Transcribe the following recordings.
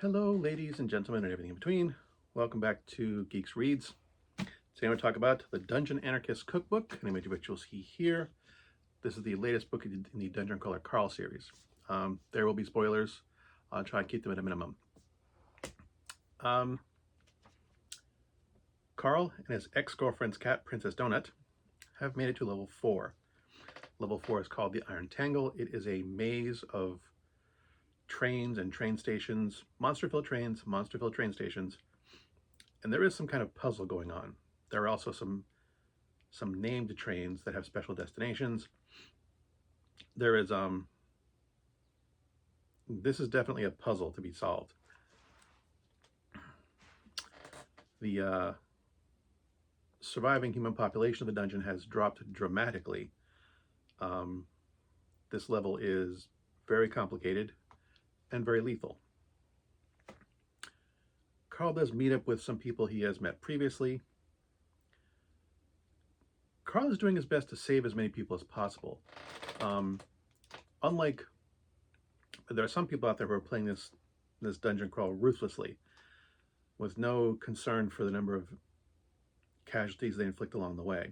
Hello, ladies and gentlemen, and everything in between. Welcome back to GEEXX Reads. Today I'm going to talk about the Dungeon Anarchists Cookbook, an image of which you'll see here. This is the latest book in the Dungeon Crawler Carl series. There will be spoilers. I'll try and keep them at a minimum. Carl and his ex-girlfriend's cat, Princess Donut, have made it to level 4. Level 4 is called the Iron Tangle. It is a maze of trains and train stations, monster-filled trains, monster-filled train stations, and there is some kind of puzzle going on. There are also some named trains that have special destinations. There is this is definitely a puzzle to be solved. The surviving human population of the dungeon has dropped dramatically. This level is very complicated and very lethal. Carl does meet up with some people he has met previously. Carl is doing his best to save as many people as possible. Unlike, there are some people out there who are playing this dungeon crawl ruthlessly, with no concern for the number of casualties they inflict along the way.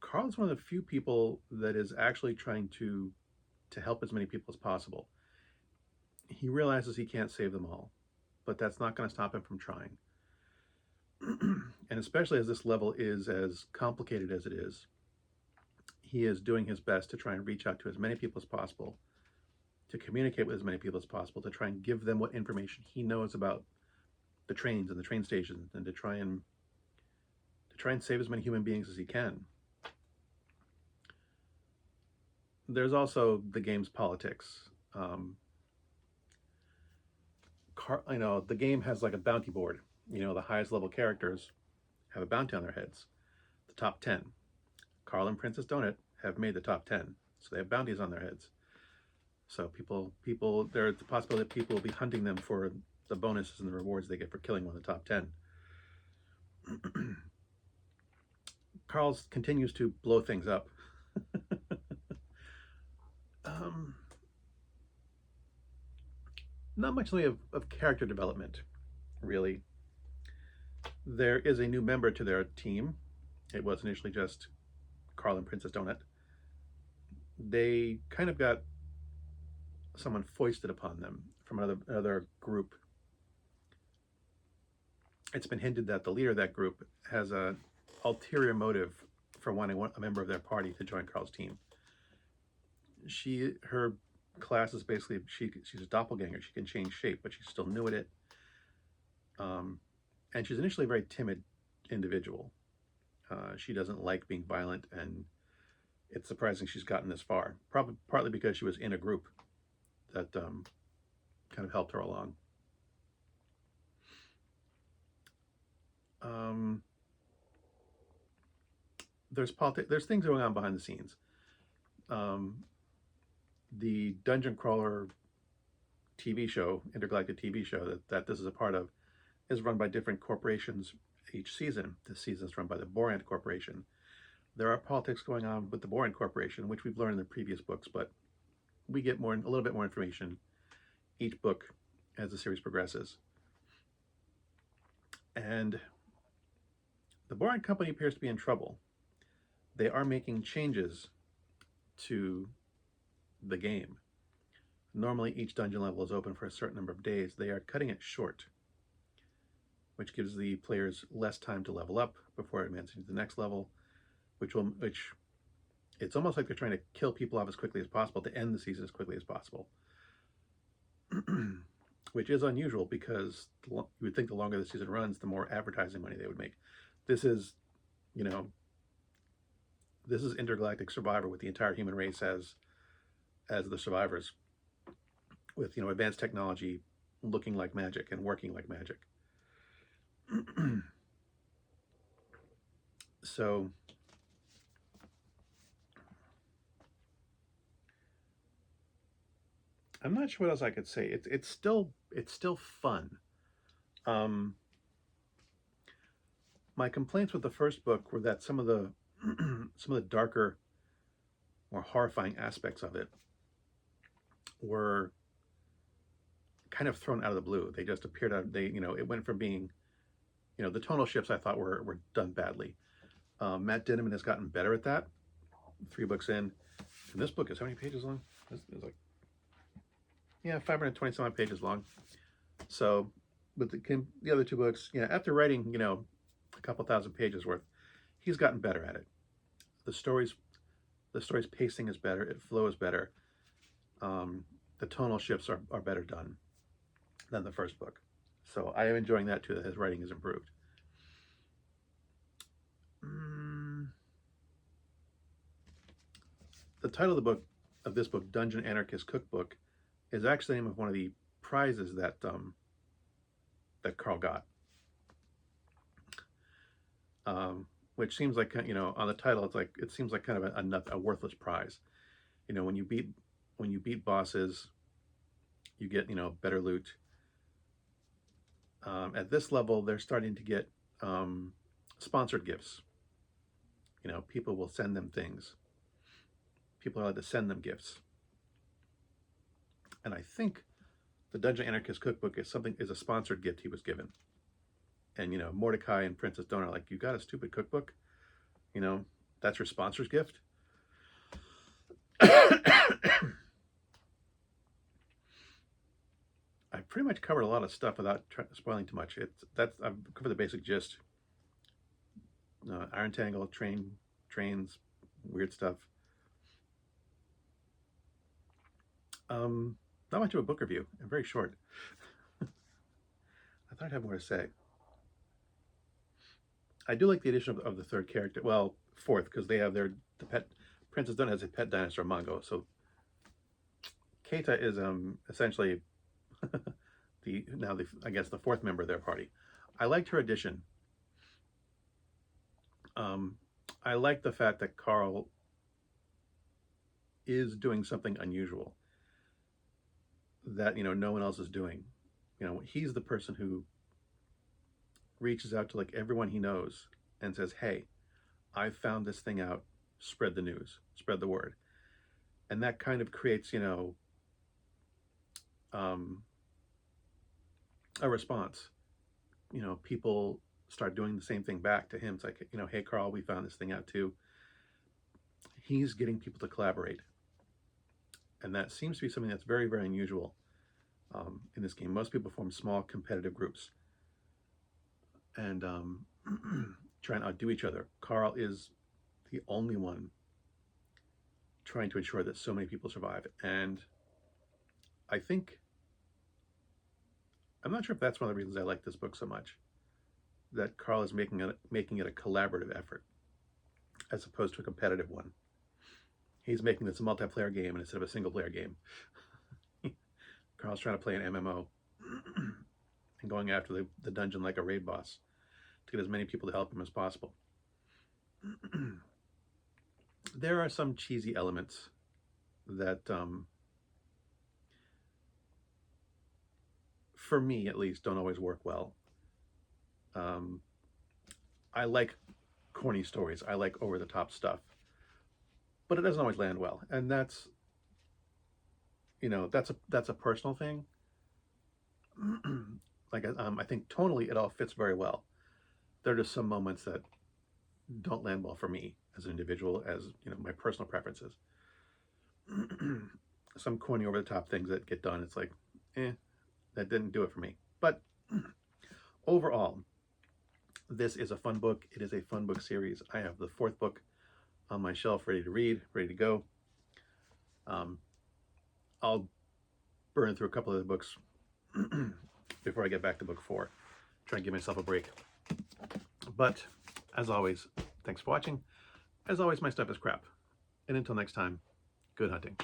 Carl is one of the few people that is actually trying to help as many people as possible. He realizes he can't save them all, but that's not going to stop him from trying. And especially as this level is as complicated as it is, he is doing his best to try and reach out to as many people as possible, to communicate with as many people as possible, to try and give them what information he knows about the trains and the train stations, and to try and save as many human beings as he can. There's also the game's politics. The game has like a bounty board. The highest level characters have a bounty on their heads. The top 10. Carl and Princess Donut have made the top 10, so they have bounties on their heads. So there's the possibility that people will be hunting them for the bonuses and the rewards they get for killing one of the top 10. Carl continues to blow things up. Not much of character development, really. There is a new member to their team. It was initially just Carl and Princess Donut. They kind of got someone foisted upon them from another group. It's been hinted that the leader of that group has an ulterior motive for wanting a member of their party to join Carl's team. Her class is basically she's a doppelganger. She can change shape, but she's still new at it. And she's initially a very timid individual. She doesn't like being violent, and it's surprising she's gotten this far. Probably partly because she was in a group that kind of helped her along. There's things going on behind the scenes. The Dungeon Crawler TV show, intergalactic TV show that this is a part of, is run by different corporations each season. This season is run by the Borant Corporation. There are politics going on with the Borant Corporation, which we've learned in the previous books, but we get a little bit more information each book as the series progresses. And the Borant Company appears to be in trouble. They are making changes to the game. Normally each dungeon level is open for a certain number of days. They are cutting it short, which gives the players less time to level up before advancing to the next level, which it's almost like they're trying to kill people off as quickly as possible to end the season as quickly as possible. Which is unusual, because you would think the longer the season runs, the more advertising money they would make. This is intergalactic Survivor with the entire human race as the survivors, with advanced technology looking like magic and working like magic. So I'm not sure what else I could say. It's still fun. My complaints with the first book were that some of the darker, more horrifying aspects of it were kind of thrown out of the blue. They just appeared out. It went from being, the tonal shifts I thought were done badly. Matt Dinnaman has gotten better at that. 3 books in, and this book is how many pages long? This is like, 520 some odd pages long. So, with the other 2 books, after writing, a couple thousand pages worth, he's gotten better at it. The story's pacing is better. It flows better. The tonal shifts are better done than the first book. So I am enjoying that too, that his writing is improved. The title of this book, Dungeon Anarchist Cookbook, is actually the name of one of the prizes that Carl got. Which seems like, on the title, it seems like kind of a worthless prize. When you beat bosses, you get, better loot. At this level, they're starting to get sponsored gifts. People will send them things. People are allowed to send them gifts. And I think the Dungeon Anarchist Cookbook is a sponsored gift he was given. And, Mordecai and Princess Donor are like, you got a stupid cookbook? That's your sponsor's gift? I've pretty much covered a lot of stuff without spoiling too much. I've covered the basic gist. Iron Tangle, trains, weird stuff. Not much of a book review, and very short. I thought I'd have more to say. I do like the addition of the 3rd character. Well, 4th, because they have the pet. Princess Dunn has a pet dinosaur, Mongo. So Keita is essentially I guess the 4th member of their party. I liked her addition. I like the fact that Carl is doing something unusual that no one else is doing. He's the person who reaches out to like everyone he knows and says, hey, I found this thing out, spread the news, spread the word. And that kind of creates a response. People start doing the same thing back to him. It's like, hey Carl, we found this thing out too. He's getting people to collaborate, and that seems to be something that's very, very unusual in this game. Most people form small competitive groups and try and outdo each other. Carl is the only one trying to ensure that so many people survive. And I'm not sure if that's one of the reasons I like this book so much, that Carl is making it a collaborative effort as opposed to a competitive one. He's making this a multiplayer game instead of a single player game. Carl's trying to play an MMO and going after the dungeon like a raid boss to get as many people to help him as possible. There are some cheesy elements that, for me at least, don't always work well. I like corny stories. I like over-the-top stuff. But it doesn't always land well. And that's a personal thing. I think tonally it all fits very well. There are just some moments that don't land well for me as an individual, as my personal preferences. Some corny over-the-top things that get done, it's like, that didn't do it for me. But overall, this is a fun book. It is a fun book series. I have the 4th book on my shelf, ready to read, ready to go. I'll burn through a couple of the books before I get back to book 4. Try and give myself a break. But as always, thanks for watching. As always, my stuff is crap. And until next time, good hunting.